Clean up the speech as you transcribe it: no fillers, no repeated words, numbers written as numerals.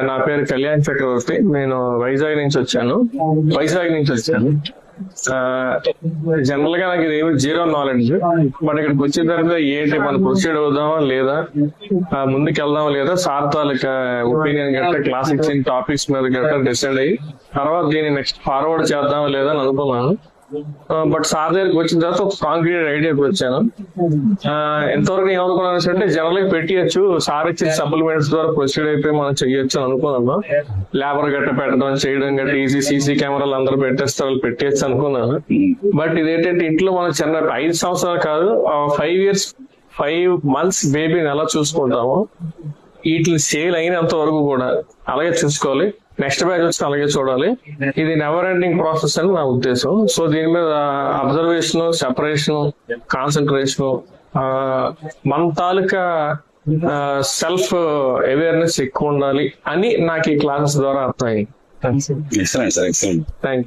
నా పేరు కళ్యాణ్ చక్రవర్తి. నేను వైజాగ్ నుంచి వచ్చాను. జనరల్ గా నాకు ఇదేమి జీరో నాలెడ్జ్. బట్ ఇక్కడికి వచ్చిన తర్వాత ఏంటి మనం ప్రొసీడ్ అవుదామా లేదా, ముందుకు వెళ్దామా లేదా, సార్ తాలూకా ఒపీనియన్ గట్రా క్లాస్ ఇచ్చిన టాపిక్స్ మీద గట్రా డిసైడ్ అయ్యి తర్వాత దీన్ని నెక్స్ట్ ఫార్వర్డ్ చేద్దామా లేదా అని అనుకున్నాను. బట్ సార్ దగ్గరికి వచ్చిన తర్వాత ఒక కాంక్రీట్ ఐడియాకి వచ్చాను. ఎంతవరకు ఏమనుకున్నాను అంటే జనరల్ గా పెట్టియచ్చు, సార్ ఇచ్చిన సప్లిమెంట్స్ ద్వారా ప్రొసీడ్ అయిపోయి మనం చెయ్యొచ్చు అని అనుకున్నాను. లేబర్ గట్ట పెట్టడం చేయడం గట్ట ఈజీ, సీసీ కెమెరాలు అందరూ పెట్టేస్తారు, పెట్టేయచ్చు అనుకున్నాను. బట్ ఇదేంటంటే ఇంట్లో మనం చిన్న 5 సంవత్సరాలు కాదు, 5 months బేబీని ఎలా చూసుకుంటామో వీటిని సేల్ అయినంత వరకు కూడా అలాగే చూసుకోవాలి. నెక్స్ట్ బ్యాచ్ వచ్చి అలాగే చూడాలి. ఇది నెవర్ ఎండింగ్ ప్రాసెస్ అని నా ఉద్దేశం. సో దీని మీద అబ్జర్వేషన్, సెపరేషన్, కాన్సన్ట్రేషన్, మన తాలూకా సెల్ఫ్ అవేర్నెస్ ఎక్కువ ఉండాలి అని నాకు ఈ క్లాసెస్ ద్వారా అర్థమైంది. Thank you.